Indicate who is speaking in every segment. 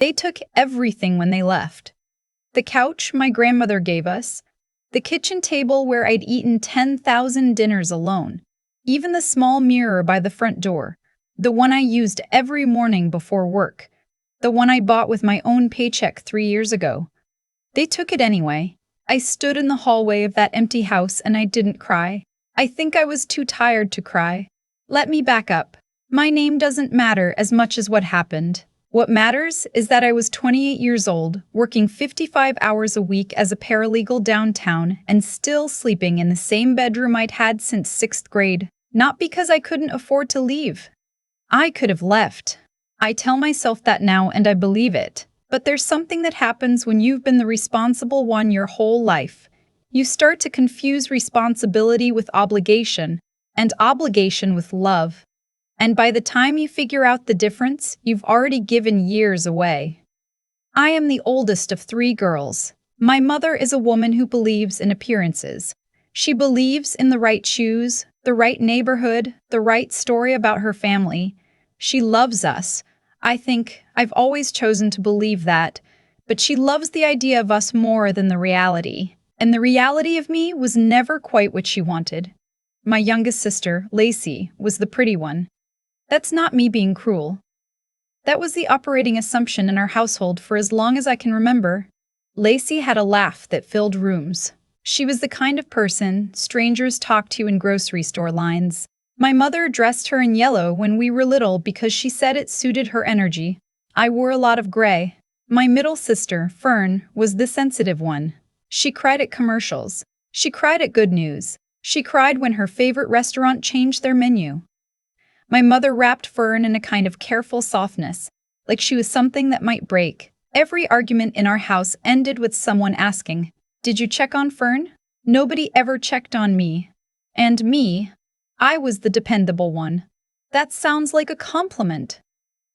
Speaker 1: They took everything when they left. The couch my grandmother gave us, the kitchen table where I'd eaten 10,000 dinners alone, even the small mirror by the front door, the one I used every morning before work, the one I bought with my own paycheck 3 years ago. They took it anyway. I stood in the hallway of that empty house and I didn't cry. I think I was too tired to cry. Let me back up. My name doesn't matter as much as what happened. What matters is that I was 28 years old, working 55 hours a week as a paralegal downtown and still sleeping in the same bedroom I'd had since 6th grade. Not because I couldn't afford to leave. I could have left. I tell myself that now and I believe it. But there's something that happens when you've been the responsible one your whole life. You start to confuse responsibility with obligation, and obligation with love. And by the time you figure out the difference, you've already given years away. I am the oldest of 3 girls. My mother is a woman who believes in appearances. She believes in the right shoes, the right neighborhood, the right story about her family. She loves us. I think I've always chosen to believe that, but she loves the idea of us more than the reality. And the reality of me was never quite what she wanted. My youngest sister, Lacey, was the pretty one. That's not me being cruel. That was the operating assumption in our household for as long as I can remember. Lacey had a laugh that filled rooms. She was the kind of person strangers talked to in grocery store lines. My mother dressed her in yellow when we were little because she said it suited her energy. I wore a lot of gray. My middle sister, Fern, was the sensitive one. She cried at commercials. She cried at good news. She cried when her favorite restaurant changed their menu. My mother wrapped Fern in a kind of careful softness, like she was something that might break. Every argument in our house ended with someone asking, "Did you check on Fern?" Nobody ever checked on me. And me, I was the dependable one. That sounds like a compliment.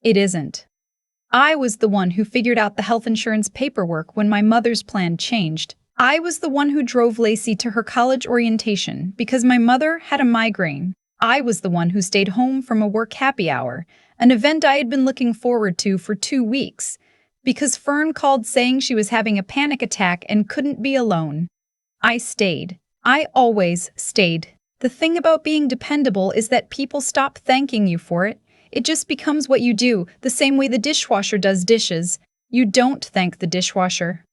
Speaker 1: It isn't. I was the one who figured out the health insurance paperwork when my mother's plan changed. I was the one who drove Lacey to her college orientation because my mother had a migraine. I was the one who stayed home from a work happy hour, an event I had been looking forward to for 2 weeks, because Fern called saying she was having a panic attack and couldn't be alone. I stayed. I always stayed. The thing about being dependable is that people stop thanking you for it. It just becomes what you do, the same way the dishwasher does dishes. You don't thank the dishwasher.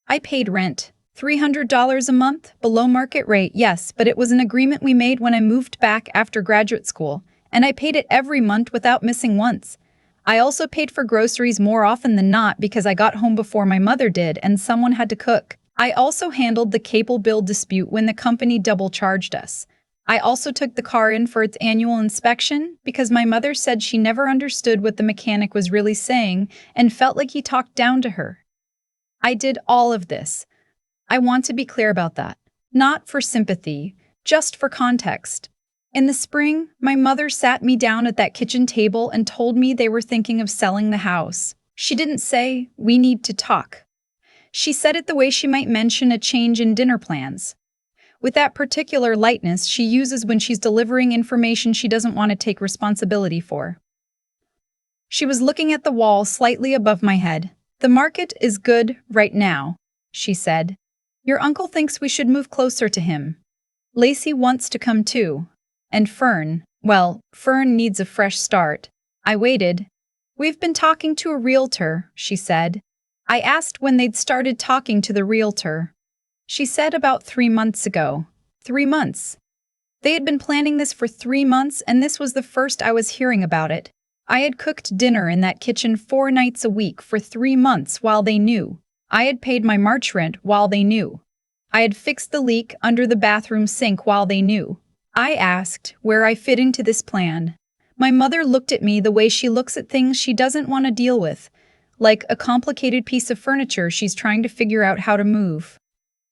Speaker 1: I paid rent. $300 a month, below market rate, yes, but it was an agreement we made when I moved back after graduate school, and I paid it every month without missing once. I also paid for groceries more often than not because I got home before my mother did and someone had to cook. I also handled the cable bill dispute when the company double-charged us. I also took the car in for its annual inspection because my mother said she never understood what the mechanic was really saying and felt like he talked down to her. I did all of this. I want to be clear about that. Not for sympathy, just for context. In the spring, my mother sat me down at that kitchen table and told me they were thinking of selling the house. She didn't say, "We need to talk." She said it the way she might mention a change in dinner plans. With that particular lightness she uses when she's delivering information she doesn't want to take responsibility for. She was looking at the wall slightly above my head. "The market is good right now," she said. "Your uncle thinks we should move closer to him. Lacey wants to come too. And Fern, well, Fern needs a fresh start." I waited. "We've been talking to a realtor," she said. I asked when they'd started talking to the realtor. She said about 3 months ago. 3 months. They had been planning this for 3 months, and this was the first I was hearing about it. I had cooked dinner in that kitchen 4 nights a week for 3 months while they knew. I had paid my March rent while they knew. I had fixed the leak under the bathroom sink while they knew. I asked where I fit into this plan. My mother looked at me the way she looks at things she doesn't want to deal with, like a complicated piece of furniture she's trying to figure out how to move.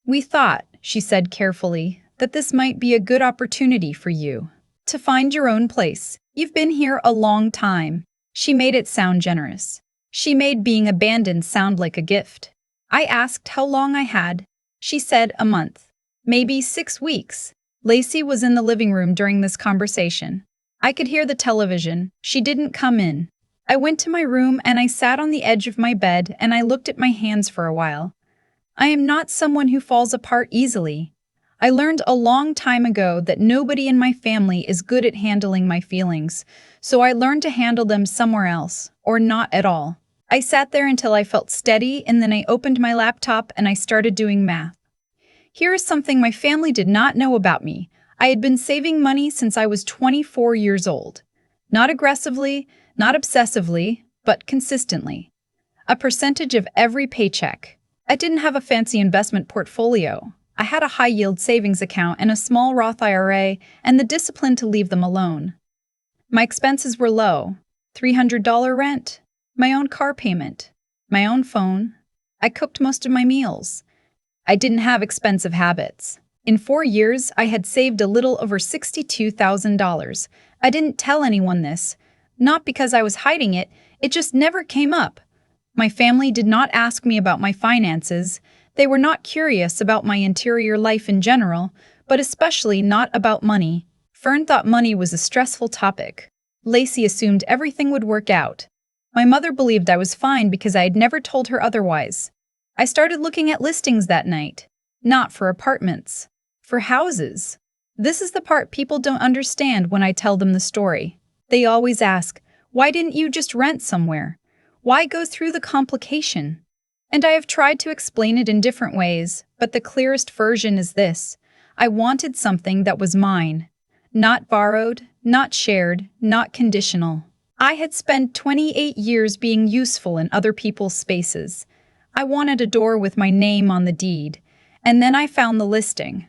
Speaker 1: "We thought," she said carefully, "that this might be a good opportunity for you to find your own place. You've been here a long time." She made it sound generous. She made being abandoned sound like a gift. I asked how long I had. She said a month. Maybe 6 weeks. Lacey was in the living room during this conversation. I could hear the television. She didn't come in. I went to my room and I sat on the edge of my bed and I looked at my hands for a while. I am not someone who falls apart easily. I learned a long time ago that nobody in my family is good at handling my feelings, so I learned to handle them somewhere else, or not at all. I sat there until I felt steady and then I opened my laptop and I started doing math. Here is something my family did not know about me. I had been saving money since I was 24 years old. Not aggressively, not obsessively, but consistently. A percentage of every paycheck. I didn't have a fancy investment portfolio. I had a high-yield savings account and a small Roth IRA and the discipline to leave them alone. My expenses were low. $300 rent, my own car payment, my own phone. I cooked most of my meals. I didn't have expensive habits. In 4 years, I had saved a little over $62,000. I didn't tell anyone this. Not because I was hiding it, it just never came up. My family did not ask me about my finances. They were not curious about my interior life in general, but especially not about money. Fern thought money was a stressful topic. Lacey assumed everything would work out. My mother believed I was fine because I had never told her otherwise. I started looking at listings that night. Not for apartments. For houses. This is the part people don't understand when I tell them the story. They always ask, why didn't you just rent somewhere? Why go through the complication? And I have tried to explain it in different ways, but the clearest version is this. I wanted something that was mine. Not borrowed, not shared, not conditional. I had spent 28 years being useful in other people's spaces. I wanted a door with my name on the deed. And then I found the listing.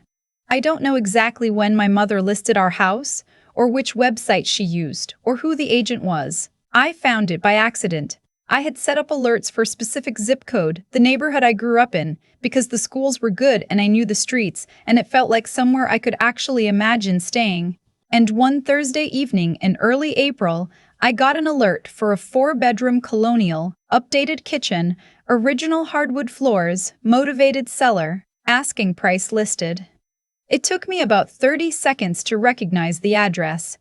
Speaker 1: I don't know exactly when my mother listed our house, or which website she used, or who the agent was. I found it by accident. I had set up alerts for a specific zip code, the neighborhood I grew up in, because the schools were good and I knew the streets, and it felt like somewhere I could actually imagine staying. And one Thursday evening in early April, I got an alert for a 4-bedroom colonial, updated kitchen, original hardwood floors, motivated seller, asking price listed. It took me about 30 seconds to recognize the address.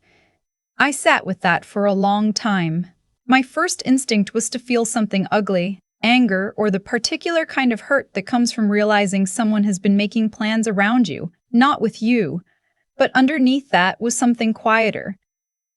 Speaker 1: I sat with that for a long time. My first instinct was to feel something ugly, anger, or the particular kind of hurt that comes from realizing someone has been making plans around you, not with you. But underneath that was something quieter.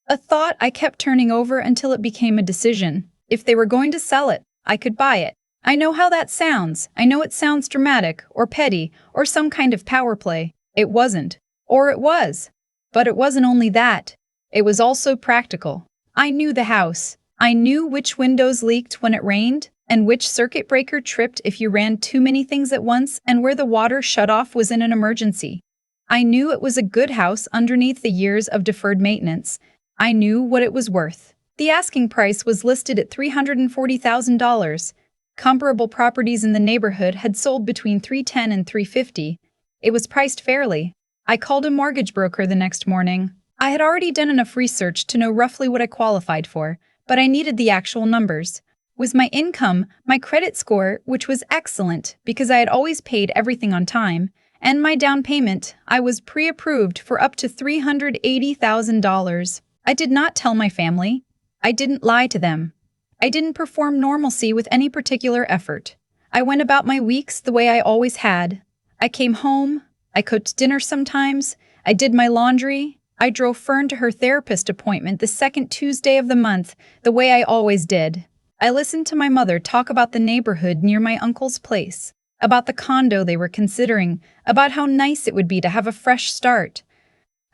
Speaker 1: A thought I kept turning over until it became a decision. If they were going to sell it, I could buy it. I know how that sounds. I know it sounds dramatic, or petty, or some kind of power play. It wasn't. Or it was. But it wasn't only that. It was also practical. I knew the house. I knew which windows leaked when it rained, and which circuit breaker tripped if you ran too many things at once, and where the water shut-off was in an emergency. I knew it was a good house underneath the years of deferred maintenance. I knew what it was worth. The asking price was listed at $340,000. Comparable properties in the neighborhood had sold between $310,000 and $350,000. It was priced fairly. I called a mortgage broker the next morning. I had already done enough research to know roughly what I qualified for, but I needed the actual numbers. With my income, my credit score, which was excellent because I had always paid everything on time, and my down payment, I was pre-approved for up to $380,000. I did not tell my family. I didn't lie to them. I didn't perform normalcy with any particular effort. I went about my weeks the way I always had. I came home. I cooked dinner sometimes. I did my laundry. I drove Fern to her therapist appointment the second Tuesday of the month, the way I always did. I listened to my mother talk about the neighborhood near my uncle's place, about the condo they were considering, about how nice it would be to have a fresh start.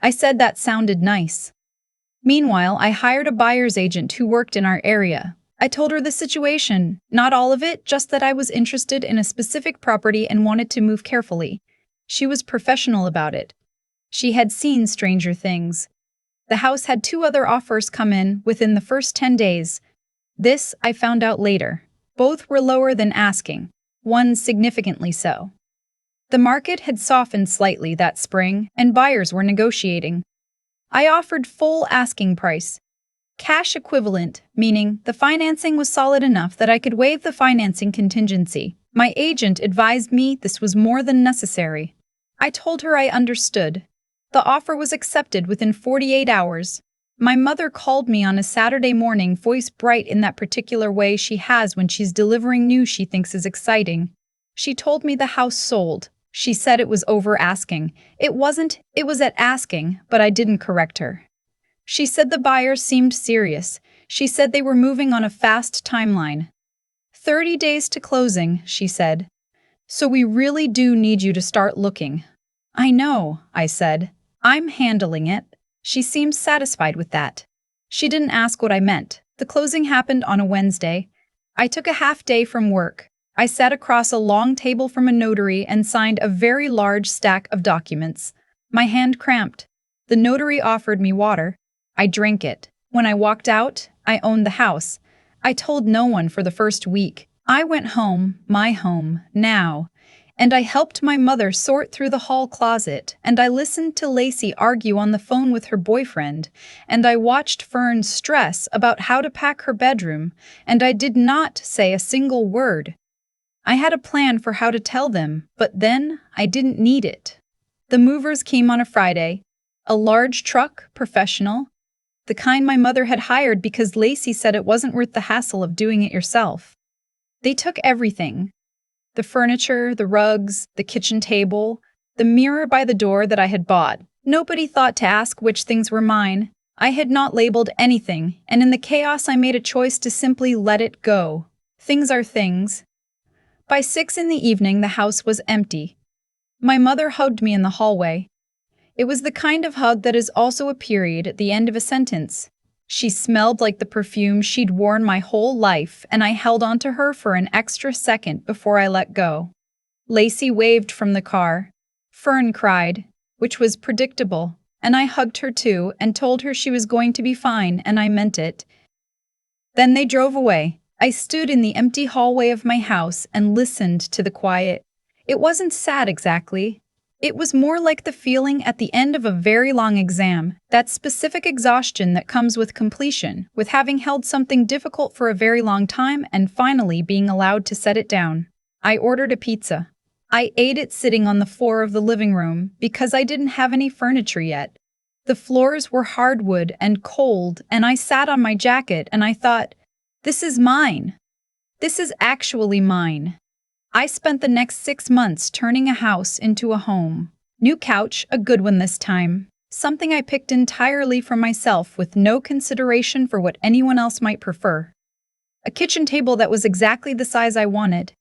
Speaker 1: I said that sounded nice. Meanwhile, I hired a buyer's agent who worked in our area. I told her the situation, not all of it, just that I was interested in a specific property and wanted to move carefully. She was professional about it. She had seen stranger things. The house had 2 other offers come in within the first 10 days. This I found out later. Both were lower than asking, one significantly so. The market had softened slightly that spring, and buyers were negotiating. I offered full asking price. Cash equivalent, meaning the financing was solid enough that I could waive the financing contingency. My agent advised me this was more than necessary. I told her I understood. The offer was accepted within 48 hours. My mother called me on a Saturday morning, voice bright in that particular way she has when she's delivering news she thinks is exciting. She told me the house sold. She said it was over asking. It wasn't, it was at asking, but I didn't correct her. She said the buyers seemed serious. She said they were moving on a fast timeline. 30 days to closing, she said. So we really do need you to start looking. I know, I said. I'm handling it. She seemed satisfied with that. She didn't ask what I meant. The closing happened on a Wednesday. I took a half day from work. I sat across a long table from a notary and signed a very large stack of documents. My hand cramped. The notary offered me water. I drank it. When I walked out, I owned the house. I told no one for the first week. I went home, my home, now. And I helped my mother sort through the hall closet, and I listened to Lacey argue on the phone with her boyfriend, and I watched Fern stress about how to pack her bedroom, and I did not say a single word. I had a plan for how to tell them, but then I didn't need it. The movers came on a Friday. A large truck, professional. The kind my mother had hired because Lacey said it wasn't worth the hassle of doing it yourself. They took everything. The furniture, the rugs, the kitchen table, the mirror by the door that I had bought. Nobody thought to ask which things were mine. I had not labeled anything, and in the chaos I made a choice to simply let it go. Things are things. By 6 in the evening, the house was empty. My mother hugged me in the hallway. It was the kind of hug that is also a period at the end of a sentence. She smelled like the perfume she'd worn my whole life, and I held onto her for an extra second before I let go. Lacey waved from the car. Fern cried, which was predictable, and I hugged her too and told her she was going to be fine, and I meant it. Then they drove away. I stood in the empty hallway of my house and listened to the quiet. It wasn't sad exactly. It was more like the feeling at the end of a very long exam, that specific exhaustion that comes with completion, with having held something difficult for a very long time and finally being allowed to set it down. I ordered a pizza. I ate it sitting on the floor of the living room because I didn't have any furniture yet. The floors were hardwood and cold, and I sat on my jacket and I thought, this is mine. This is actually mine. I spent the next 6 months turning a house into a home. New couch, a good one this time. Something I picked entirely for myself with no consideration for what anyone else might prefer. A kitchen table that was exactly the size I wanted.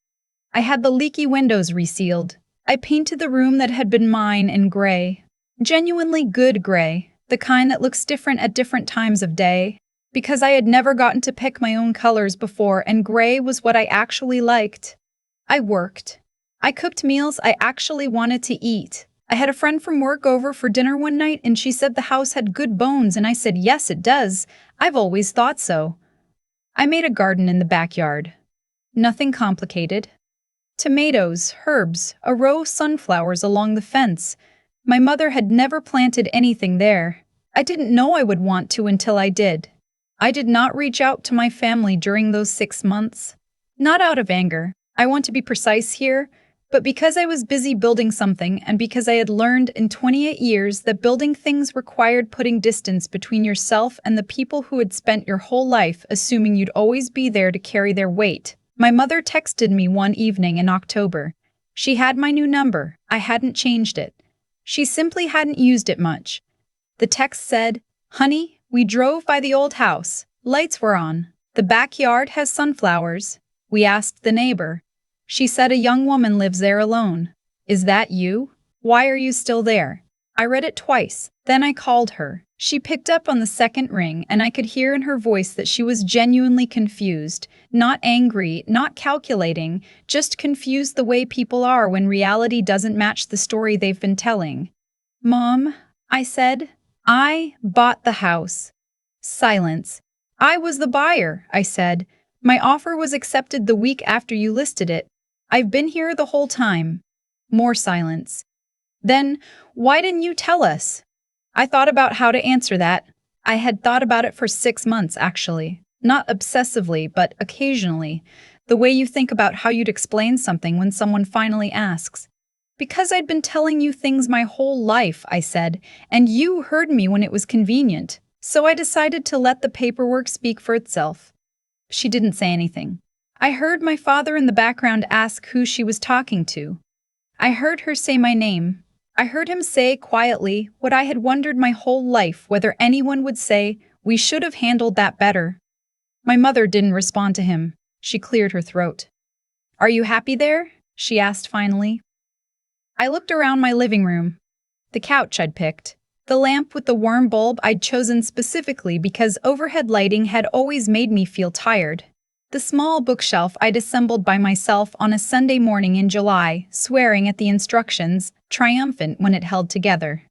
Speaker 1: I had the leaky windows resealed. I painted the room that had been mine in gray. Genuinely good gray, the kind that looks different at different times of day. Because I had never gotten to pick my own colors before, and gray was what I actually liked. I worked. I cooked meals I actually wanted to eat. I had a friend from work over for dinner one night and she said the house had good bones and I said, yes, it does. I've always thought so. I made a garden in the backyard. Nothing complicated. Tomatoes, herbs, a row of sunflowers along the fence. My mother had never planted anything there. I didn't know I would want to until I did. I did not reach out to my family during those 6 months. Not out of anger. I want to be precise here, but because I was busy building something and because I had learned in 28 years that building things required putting distance between yourself and the people who had spent your whole life assuming you'd always be there to carry their weight. My mother texted me one evening in October. She had my new number. I hadn't changed it. She simply hadn't used it much. The text said, "Honey, we drove by the old house. Lights were on. The backyard has sunflowers. We asked the neighbor. She said a young woman lives there alone. Is that you? Why are you still there?" I read it twice. Then I called her. She picked up on the second ring, and I could hear in her voice that she was genuinely confused. Not angry, not calculating, just confused the way people are when reality doesn't match the story they've been telling. "Mom," I said, "I bought the house." Silence. "I was the buyer," I said. "My offer was accepted the week after you listed it. I've been here the whole time." More silence. "Then, why didn't you tell us?" I thought about how to answer that. I had thought about it for 6 months, actually. Not obsessively, but occasionally. The way you think about how you'd explain something when someone finally asks. "Because I'd been telling you things my whole life," I said, "and you heard me when it was convenient. So I decided to let the paperwork speak for itself. She didn't say anything. I heard my father in the background ask who she was talking to. I heard her say my name. I heard him say quietly what I had wondered my whole life whether anyone would say, "We should have handled that better." My mother didn't respond to him. She cleared her throat. "Are you happy there?" she asked finally. I looked around my living room. The couch I'd picked. The lamp with the warm bulb I'd chosen specifically because overhead lighting had always made me feel tired. The small bookshelf I'd assembled by myself on a Sunday morning in July, swearing at the instructions, triumphant when it held together.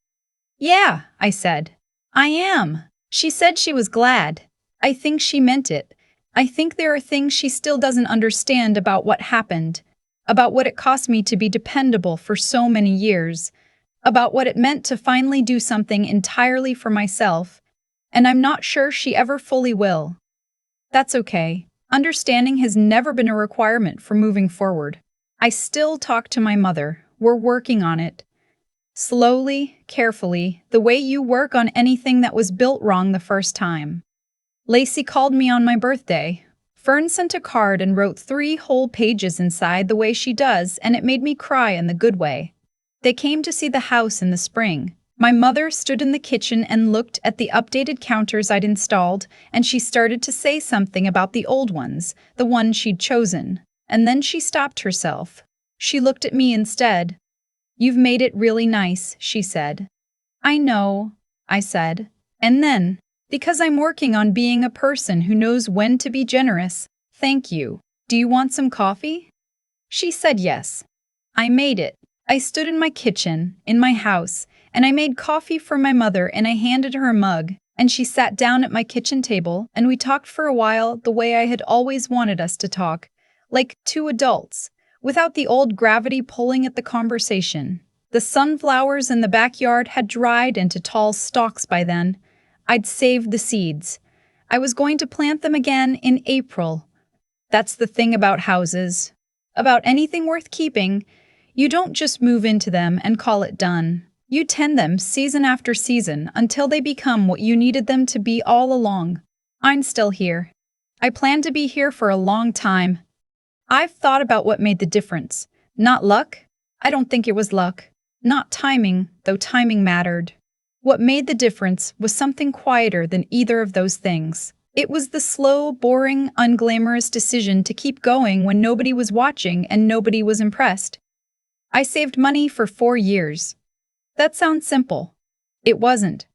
Speaker 1: "Yeah," I said. "I am." She said she was glad. I think she meant it. I think there are things she still doesn't understand about what happened, about what it cost me to be dependable for so many years, about what it meant to finally do something entirely for myself, and I'm not sure she ever fully will. That's okay. Understanding has never been a requirement for moving forward. I still talk to my mother. We're working on it. Slowly, carefully, the way you work on anything that was built wrong the first time. Lacey called me on my birthday. Fern sent a card and wrote 3 whole pages inside the way she does, and it made me cry in the good way. They came to see the house in the spring. My mother stood in the kitchen and looked at the updated counters I'd installed, and she started to say something about the old ones, the one she'd chosen. And then she stopped herself. She looked at me instead. "You've made it really nice," she said. "I know," I said. And then, "Because I'm working on being a person who knows when to be generous, thank you. Do you want some coffee?" She said yes. I made it. I stood in my kitchen, in my house, and I made coffee for my mother and I handed her a mug, and she sat down at my kitchen table and we talked for a while the way I had always wanted us to talk, like 2 adults, without the old gravity pulling at the conversation. The sunflowers in the backyard had dried into tall stalks by then. I'd saved the seeds. I was going to plant them again in April. That's the thing about houses. About anything worth keeping, you don't just move into them and call it done. You tend them season after season until they become what you needed them to be all along. I'm still here. I plan to be here for a long time. I've thought about what made the difference. Not luck. I don't think it was luck. Not timing, though timing mattered. What made the difference was something quieter than either of those things. It was the slow, boring, unglamorous decision to keep going when nobody was watching and nobody was impressed. I saved money for 4 years. That sounds simple. It wasn't.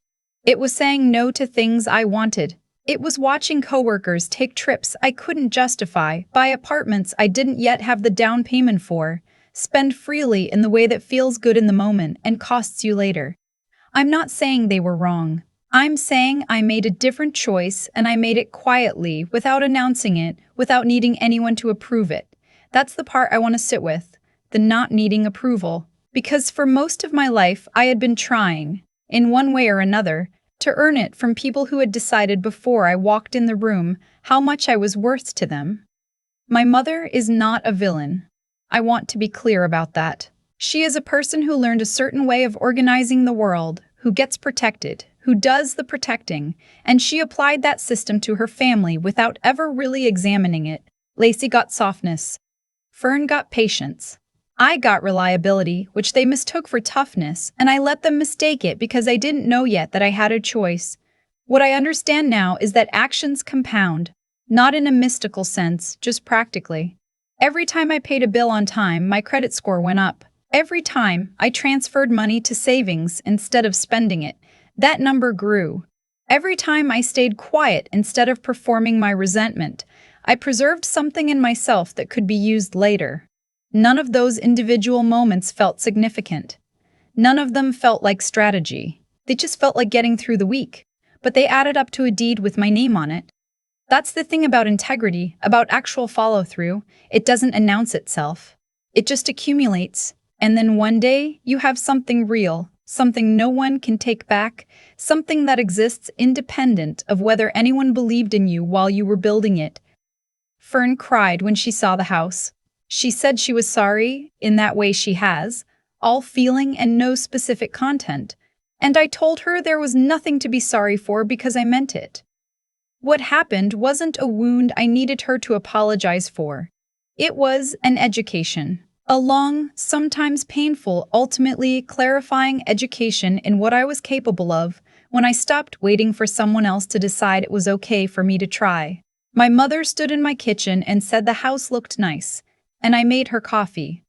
Speaker 1: It was saying no to things I wanted. It was watching coworkers take trips I couldn't justify, buy apartments I didn't yet have the down payment for, spend freely in the way that feels good in the moment and costs you later. I'm not saying they were wrong. I'm saying I made a different choice and I made it quietly, without announcing it, without needing anyone to approve it. That's the part I want to sit with. The not needing approval, because for most of my life I had been trying, in one way or another, to earn it from people who had decided before I walked in the room how much I was worth to them. My mother is not a villain. I want to be clear about that. She is a person who learned a certain way of organizing the world, who gets protected, who does the protecting, and she applied that system to her family without ever really examining it. Lacey got softness. Fern got patience. I got reliability, which they mistook for toughness, and I let them mistake it because I didn't know yet that I had a choice. What I understand now is that actions compound, not in a mystical sense, just practically. Every time I paid a bill on time, my credit score went up. Every time I transferred money to savings instead of spending it, that number grew. Every time I stayed quiet instead of performing my resentment, I preserved something in myself that could be used later. None of those individual moments felt significant. None of them felt like strategy. They just felt like getting through the week, but they added up to a deed with my name on it. That's the thing about integrity, about actual follow-through. It doesn't announce itself. It just accumulates, and then one day you have something real, something no one can take back, something that exists independent of whether anyone believed in you while you were building it. Fern cried when she saw the house. She said she was sorry, in that way she has, all feeling and no specific content. And I told her there was nothing to be sorry for because I meant it. What happened wasn't a wound I needed her to apologize for. It was an education. A long, sometimes painful, ultimately clarifying education in what I was capable of when I stopped waiting for someone else to decide it was okay for me to try. My mother stood in my kitchen and said the house looked nice, and I made her coffee.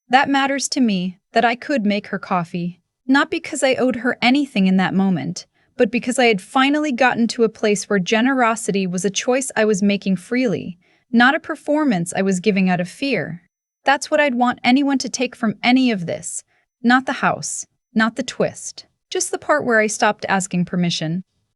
Speaker 1: That matters to me, that I could make her coffee. Not because I owed her anything in that moment, but because I had finally gotten to a place where generosity was a choice I was making freely, not a performance I was giving out of fear. That's what I'd want anyone to take from any of this. Not the house, not the twist, just the part where I stopped asking permission.